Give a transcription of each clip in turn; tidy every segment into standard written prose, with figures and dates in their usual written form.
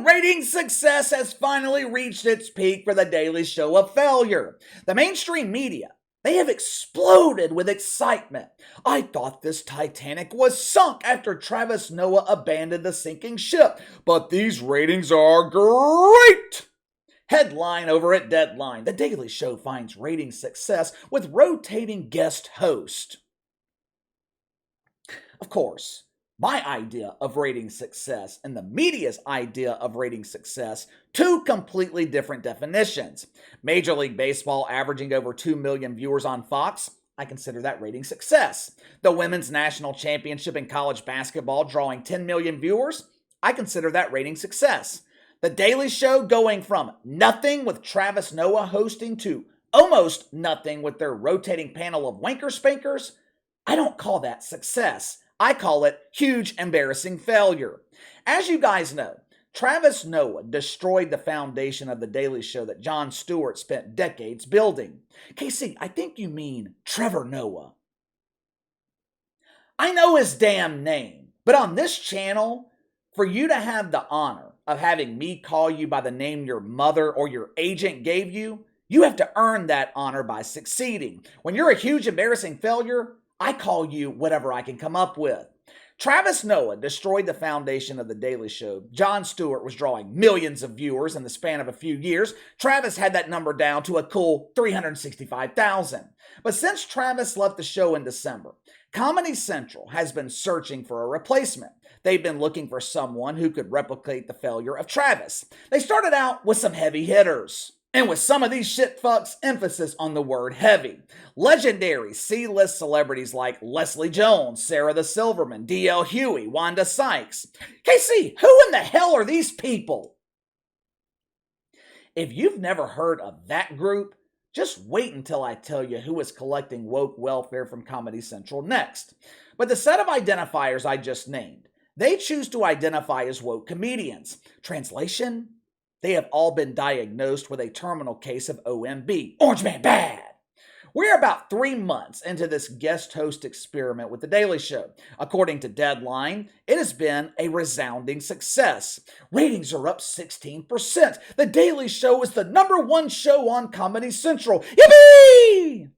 ratings success has finally reached its peak for The Daily Show of failure. The mainstream media, they have exploded with excitement. I thought this Titanic was sunk after Travis Noah abandoned the sinking ship, but these ratings are great! Headline over at Deadline: The Daily Show finds rating success with rotating guest host. Of course, my idea of rating success and the media's idea of rating success, two completely different definitions. Major League Baseball averaging over 2 million viewers on Fox, I consider that rating success. The Women's National Championship in college basketball drawing 10 million viewers, I consider that rating success. The Daily Show going from nothing with Travis Noah hosting to almost nothing with their rotating panel of wanker spankers, I don't call that success. I call it huge embarrassing failure. As you guys know, Travis Noah destroyed the foundation of The Daily Show that Jon Stewart spent decades building. KC, I think you mean Trevor Noah. I know his damn name, but on this channel, for you to have the honor of having me call you by the name your mother or your agent gave you, you have to earn that honor by succeeding. When you're a huge embarrassing failure, I call you whatever I can come up with. Travis Noah destroyed the foundation of The Daily Show. Jon Stewart was drawing millions of viewers in the span of a few years. Travis had that number down to a cool 365,000. But since Travis left the show in December, Comedy Central has been searching for a replacement. They've been looking for someone who could replicate the failure of Travis. They started out with some heavy hitters. And with some of these shit fucks, emphasis on the word heavy. Legendary C-list celebrities like Leslie Jones, Sarah the Silverman, D.L. Huey, Wanda Sykes. KC, who in the hell are these people? If you've never heard of that group, just wait until I tell you who is collecting woke welfare from Comedy Central next. But the set of identifiers I just named, they choose to identify as woke comedians. Translation? They have all been diagnosed with a terminal case of OMB, Orange Man Bad. We're about 3 months into this guest host experiment with The Daily Show. According to Deadline, it has been a resounding success. Ratings are up 16%. The Daily Show is the #1 show on Comedy Central. Yippee!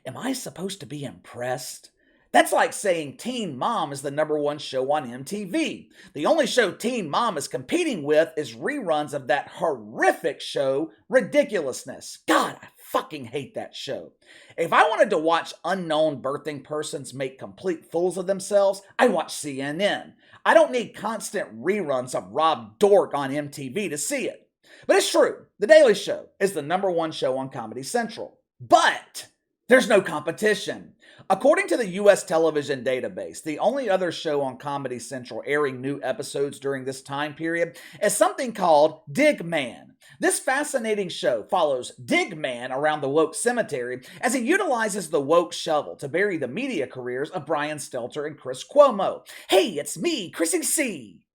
Am I supposed to be impressed? That's like saying Teen Mom is the #1 show on MTV. The only show Teen Mom is competing with is reruns of that horrific show, Ridiculousness. God, I fucking hate that show. If I wanted to watch unknown birthing persons make complete fools of themselves, I watch CNN. I don't need constant reruns of Rob Dork on MTV to see it. But it's true, The Daily Show is the #1 show on Comedy Central. But there's no competition. According to the U.S. television database, the only other show on Comedy Central airing new episodes during this time period is something called Dig Man. This fascinating show follows Dig Man around the woke cemetery as he utilizes the woke shovel to bury the media careers of Brian Stelter and Chris Cuomo. Hey, it's me, Chrissy C.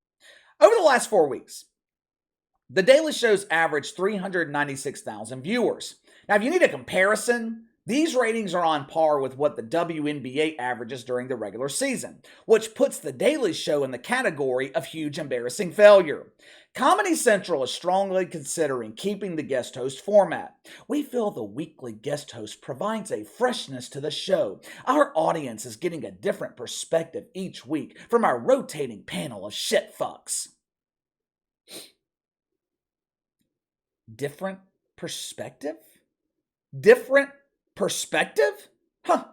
Over the last 4 weeks, The Daily Show's averaged 396,000 viewers. Now, if you need a comparison, these ratings are on par with what the WNBA averages during the regular season, which puts The Daily Show in the category of huge embarrassing failure. Comedy Central is strongly considering keeping the guest host format. We feel the weekly guest host provides a freshness to the show. Our audience is getting a different perspective each week from our rotating panel of shit fucks. Different perspective? Different perspective? Huh.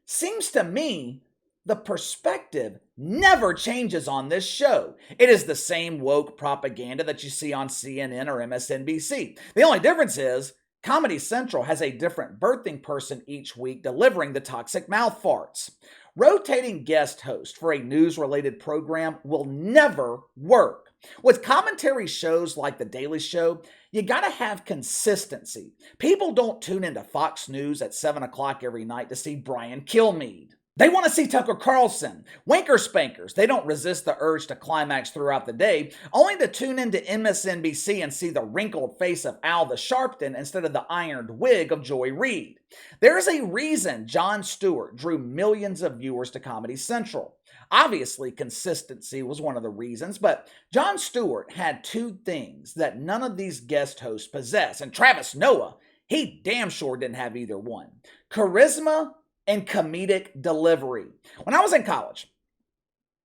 Seems to me the perspective never changes on this show. It is the same woke propaganda that you see on CNN or MSNBC. The only difference is Comedy Central has a different birthing person each week delivering the toxic mouth farts. Rotating guest host for a news-related program will never work. With commentary shows like The Daily Show, you gotta have consistency. People don't tune into Fox News at 7 o'clock every night to see Brian Kilmeade. They want to see Tucker Carlson. Wanker spankers, they don't resist the urge to climax throughout the day, only to tune into MSNBC and see the wrinkled face of Al the Sharpton instead of the ironed wig of Joy Reid. There is a reason Jon Stewart drew millions of viewers to Comedy Central. Obviously, consistency was one of the reasons, but Jon Stewart had two things that none of these guest hosts possess, and Travis Noah, he damn sure didn't have either one. Charisma and comedic delivery. When I was in college,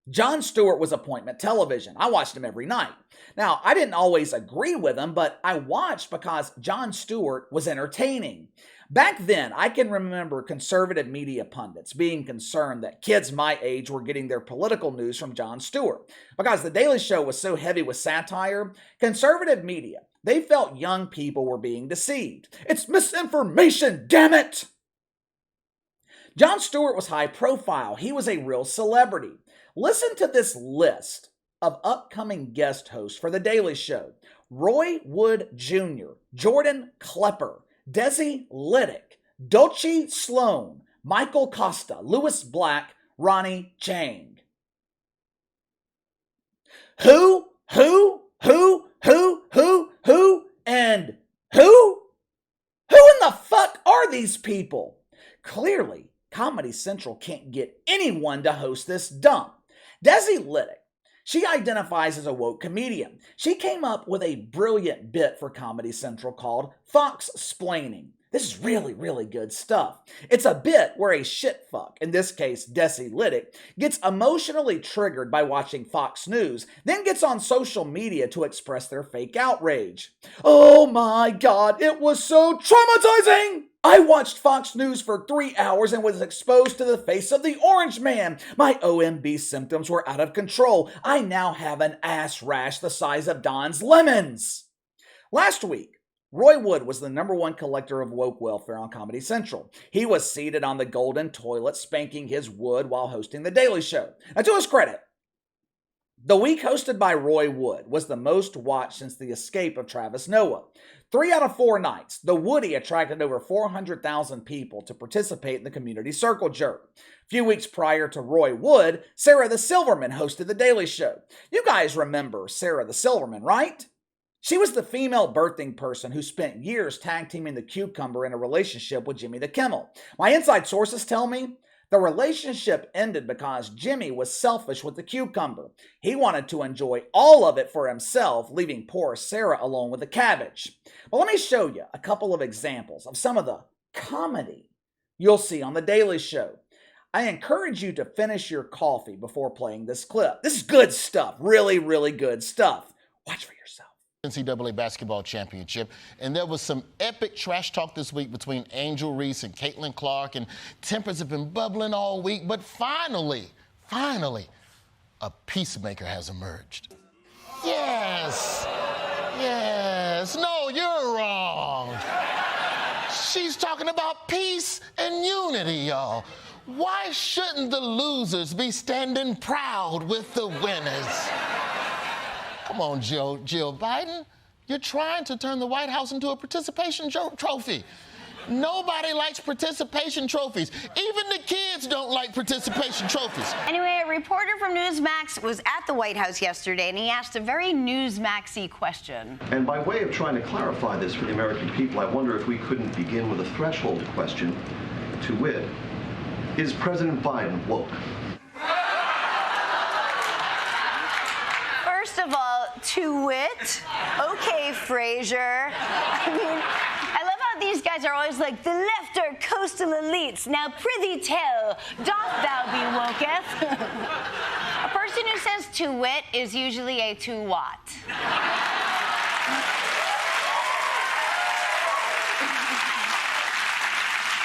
Jon Stewart was appointment television. I watched him every night. Now, I didn't always agree with him, but I watched because Jon Stewart was entertaining. Back then, I can remember conservative media pundits being concerned that kids my age were getting their political news from Jon Stewart. Because The Daily Show was so heavy with satire, conservative media, they felt young people were being deceived. It's misinformation, damn it! Jon Stewart was high profile. He was a real celebrity. Listen to this list of upcoming guest hosts for The Daily Show. Roy Wood Jr., Jordan Klepper, Desi Liddick, Doechii Sloan, Michael Costa, Louis Black, Ronnie Chang. Who, and who? Who in the fuck are these people? Clearly, Comedy Central can't get anyone to host this dump. Desi Liddick, she identifies as a woke comedian. She came up with a brilliant bit for Comedy Central called Fox-splaining. This is really, really good stuff. It's a bit where a shitfuck, in this case Desi Liddick, gets emotionally triggered by watching Fox News, then gets on social media to express their fake outrage. Oh my God, it was so traumatizing! I watched Fox News for 3 hours and was exposed to the face of the orange man. My OMB symptoms were out of control. I now have an ass rash the size of Don's lemons. Last week, Roy Wood was the #1 collector of woke welfare on Comedy Central. He was seated on the golden toilet spanking his wood while hosting The Daily Show. Now, to his credit, the week hosted by Roy Wood was the most watched since the escape of Travis Noah. 3 out of 4 nights, the Woody attracted over 400,000 people to participate in the community circle jerk. A few weeks prior to Roy Wood, Sarah the Silverman hosted The Daily Show. You guys remember Sarah the Silverman, right? She was the female birthing person who spent years tag teaming the cucumber in a relationship with Jimmy the Kimmel. My inside sources tell me the relationship ended because Jimmy was selfish with the cucumber. He wanted to enjoy all of it for himself, leaving poor Sarah alone with the cabbage. But let me show you a couple of examples of some of the comedy you'll see on The Daily Show. I encourage you to finish your coffee before playing this clip. This is good stuff, really, really good stuff. Watch for yourself. NCAA basketball championship, and there was some epic trash talk this week between Angel Reese and Caitlin Clark, and tempers have been bubbling all week, but finally, a peacemaker has emerged. Yes, no, you're wrong. She's talking about peace and unity, y'all. Why shouldn't the losers be standing proud with the winners? Come on, Jill Biden. You're trying to turn the White House into a participation trophy. Nobody likes participation trophies. Even the kids don't like participation trophies. Anyway, a reporter from Newsmax was at the White House yesterday, and he asked a very Newsmaxy question. And by way of trying to clarify this for the American people, I wonder if we couldn't begin with a threshold question, to wit, is President Biden woke? First of all, to wit, okay, Fraser. I love how these guys are always like, the left are coastal elites. Now, prithee tell, doth thou be woketh? A person who says to wit is usually a to what?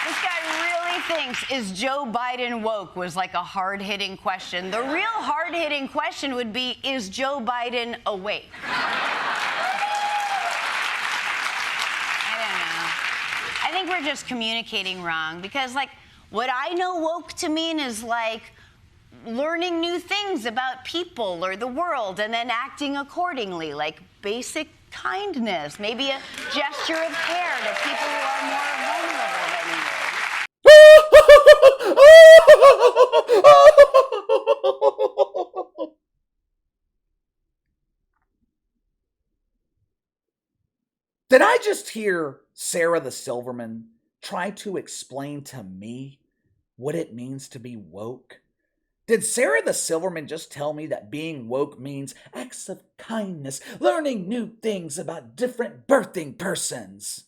This guy really thinks, is Joe Biden woke, was like a hard-hitting question. The real hard-hitting question would be, is Joe Biden awake? I don't know. I think we're just communicating wrong, because, like, what I know woke to mean is, like, learning new things about people or the world and then acting accordingly, like basic kindness, maybe a gesture of care to people who are more vulnerable than you. Did I just hear Sarah the Silverman try to explain to me what it means to be woke? Did Sarah the Silverman just tell me that being woke means acts of kindness, learning new things about different birthing persons?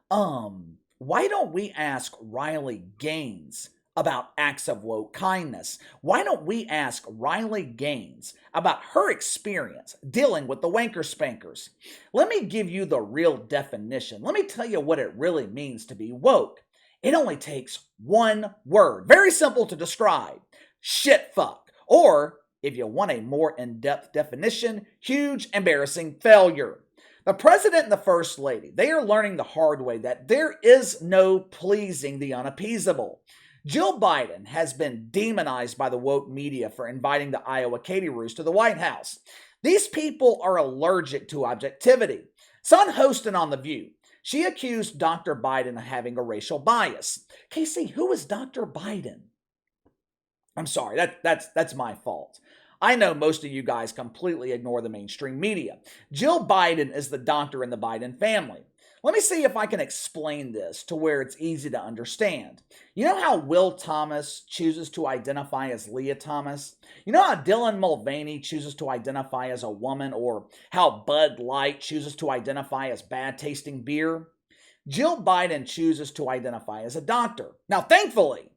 Why don't we ask Riley Gaines about acts of woke kindness? Why don't we ask Riley Gaines about her experience dealing with the wanker spankers? Let me give you the real definition. Let me tell you what it really means to be woke. It only takes one word, very simple to describe: shit fuck. Or, if you want a more in-depth definition, huge embarrassing failure. The president and the first lady, they are learning the hard way that there is no pleasing the unappeasable. Jill Biden has been demonized by the woke media for inviting the Iowa Katie Roos to the White House. These people are allergic to objectivity. Son hosting on The View, she accused Dr. Biden of having a racial bias. Casey, who is Dr. Biden? I'm sorry, that's my fault. I know most of you guys completely ignore the mainstream media. Jill Biden is the doctor in the Biden family. Let me see if I can explain this to where it's easy to understand. You know how Will Thomas chooses to identify as Leah Thomas? You know how Dylan Mulvaney chooses to identify as a woman, or how Bud Light chooses to identify as bad-tasting beer? Jill Biden chooses to identify as a doctor. Now, thankfully,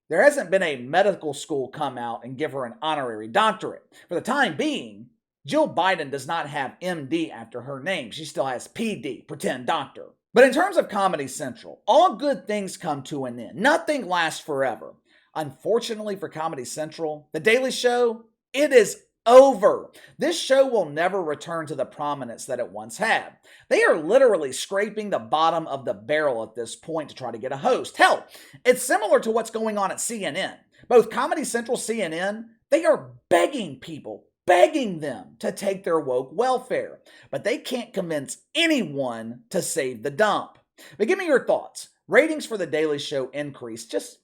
there hasn't been a medical school come out and give her an honorary doctorate. For the time being, Jill Biden does not have MD after her name. She still has PD, pretend doctor. But in terms of Comedy Central, all good things come to an end. Nothing lasts forever. Unfortunately for Comedy Central, The Daily Show, it is over. This show will never return to the prominence that it once had. They are literally scraping the bottom of the barrel at this point to try to get a host. Hell, it's similar to what's going on at CNN. Both Comedy Central, CNN, they are begging them to take their woke welfare. But they can't convince anyone to save the dump. But give me your thoughts. Ratings for The Daily Show increased just a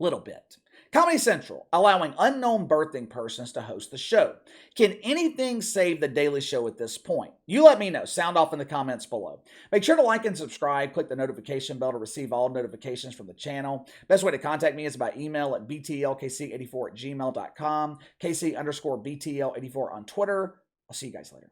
little bit. Comedy Central allowing unknown birthing persons to host the show. Can anything save The Daily Show at this point? You let me know. Sound off in the comments below. Make sure to like and subscribe. Click the notification bell to receive all notifications from the channel. Best way to contact me is by email at btlkc84@gmail.com. KC_BTL84 on Twitter. I'll see you guys later.